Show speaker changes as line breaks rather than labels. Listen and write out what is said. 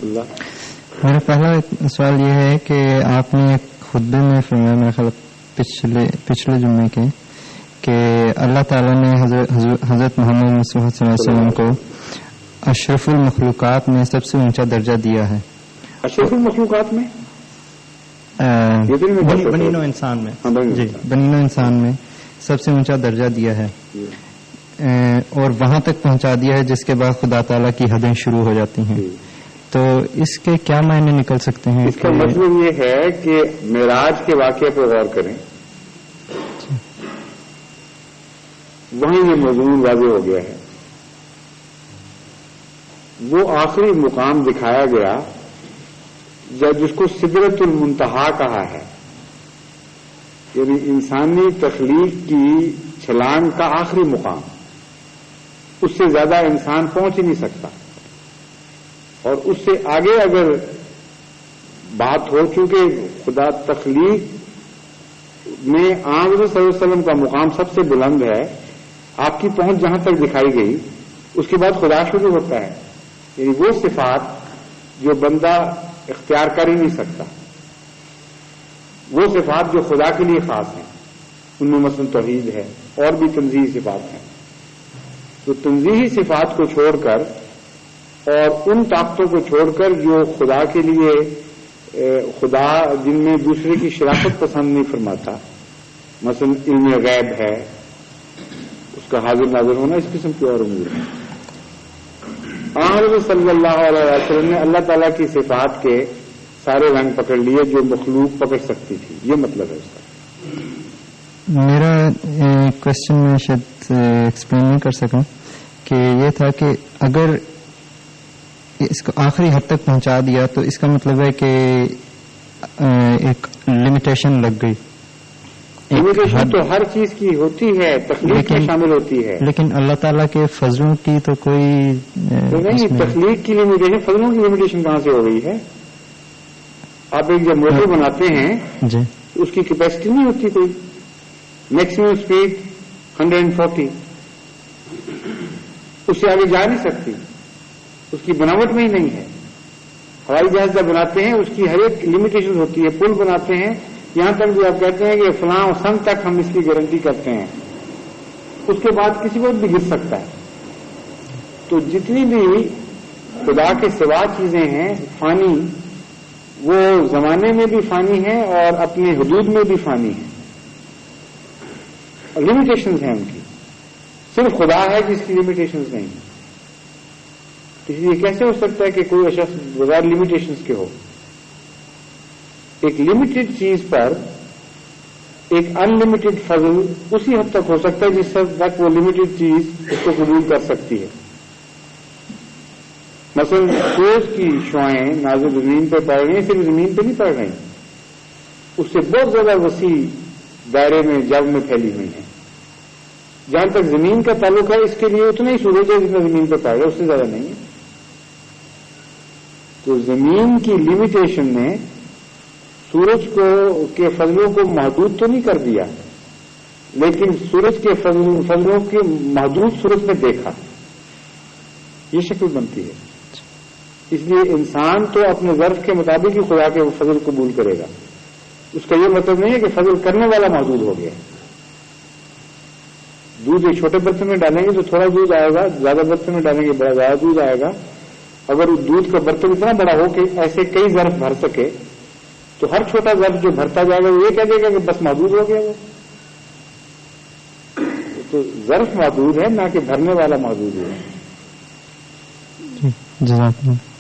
میرا پہلا سوال یہ ہے کہ آپ نے ایک خطبے میں فرمایا، میرا خیال پچھلے جمعے کے، کہ اللہ تعالیٰ نے حضرت محمد صلی اللہ علیہ وسلم کو اشرف المخلوقات میں سب سے اونچا درجہ دیا ہے.
اشرف المخلوقات میں
بنی نوع انسان میں، جی بنی نوع انسان میں سب سے اونچا درجہ دیا ہے، اور وہاں تک پہنچا دیا ہے جس کے بعد خدا تعالیٰ کی حدیں شروع ہو جاتی ہیں. تو اس کے کیا معنی نکل سکتے ہیں؟
اس کا مطلب یہ ہے کہ معراج کے واقعے پر غور کریں، وہیں یہ مضمون واضح ہو گیا ہے. وہ آخری مقام دکھایا گیا جس کو سدرۃ المنتہا کہا ہے، یعنی انسانی تخلیق کی چھلانگ کا آخری مقام. اس سے زیادہ انسان پہنچ ہی نہیں سکتا، اور اس سے آگے اگر بات ہو، چونکہ خدا تخلیق میں آن صلی اللہ علیہ وسلم کا مقام سب سے بلند ہے، آپ کی پہنچ جہاں تک دکھائی گئی اس کے بعد خدا شروع ہوتا ہے. یعنی وہ صفات جو بندہ اختیار کر ہی نہیں سکتا، وہ صفات جو خدا کے لیے خاص ہیں، ان میں مثلا توحید ہے، اور بھی تنزیہی صفات ہیں. تو تنزیہی صفات کو چھوڑ کر اور ان طاقتوں کو چھوڑ کر جو خدا کے لیے خدا جن میں دوسرے کی شراکت پسند نہیں فرماتا، مثلا علم غیب ہے، اس کا حاضر ناظر ہونا، اس قسم کی اور امور ہے. حضرت صلی اللہ علیہ وسلم نے اللہ تعالیٰ کی صفات کے سارے رنگ پکڑ لیے جو مخلوق پکڑ سکتی تھی. یہ مطلب ہے اس کا.
میرا کوشچن میں شاید ایکسپلین نہیں کر سکا کہ یہ تھا کہ اگر اس کو آخری حد تک پہنچا دیا تو اس کا مطلب ہے کہ ایک لمیٹیشن لگ گئی.
لمیٹیشن تو ہر چیز کی ہوتی ہے، تخلیق میں شامل ہوتی ہے،
لیکن اللہ تعالیٰ کے فضلوں کی تو کوئی
نہیں. تخلیق کی لمیٹیشن، فضلوں کی لمیٹیشن کہاں سے ہو گئی ہے؟ آپ ایک جب موٹر بناتے ہیں
جی،
اس کی کیپیسٹی نہیں ہوتی کوئی، میکسیمم اسپیڈ 140، اس سے آگے جا نہیں سکتی، اس کی بناوٹ میں ہی نہیں ہے. ہوائی جہاز جب بناتے ہیں اس کی ہر ایک لمیٹیشن ہوتی ہے. پل بناتے ہیں، یہاں تک بھی آپ کہتے ہیں کہ فلاں سن تک ہم اس کی گارنٹی کرتے ہیں، اس کے بعد کسی وقت بھی گر سکتا ہے. تو جتنی بھی خدا کے سوا چیزیں ہیں فانی، وہ زمانے میں بھی فانی ہیں اور اپنے حدود میں بھی فانی ہیں. لمیٹیشنز ہیں ان کی. صرف خدا ہے جس کی لمیٹیشنز نہیں. اس لیے کیسے ہو سکتا ہے کہ کوئی شخص بغیر لمیٹیشنز کے ہو؟ ایک لمیٹڈ چیز پر ایک ان لمیٹڈ فضل اسی حد تک ہو سکتا ہے جس حد تک وہ لمیٹڈ چیز اس کو قبول کر سکتی ہے. مثلا سورج کی شعائیں نازل زمین پہ پڑ رہی ہیں، صرف زمین پہ نہیں پڑ رہی، اس سے بہت زیادہ وسیع دائرے میں جو میں پھیلی ہوئی ہیں. جہاں تک زمین کا تعلق ہے اس کے لیے اتنا ہی سورج ہے جتنا زمین پہ پڑ رہا ہے، اس سے زیادہ نہیں ہے. تو زمین کی لمیٹیشن نے سورج کے فضلوں کو محدود تو نہیں کر دیا، لیکن سورج کے فضلوں کے محدود صورت میں دیکھا. یہ شکل بنتی ہے. اس لیے انسان تو اپنے ظرف کے مطابق ہی خدا کے فضل قبول کرے گا. اس کا یہ مطلب نہیں ہے کہ فضل کرنے والا محدود ہو گیا. دودھ ایک چھوٹے برتن میں ڈالیں گے تو تھوڑا دودھ آئے گا، زیادہ برتن میں ڈالیں گے بڑا زیادہ دودھ آئے گا. اگر دودھ کا برتن اتنا بڑا ہو کہ ایسے کئی ظرف بھر سکے تو ہر چھوٹا ظرف جو بھرتا جائے گا وہ یہ کہہ دے گا کہ بس محدود ہو گیا. وہ تو ظرف محدود ہے، نہ کہ بھرنے والا محدود ہے.
جزاک اللہ.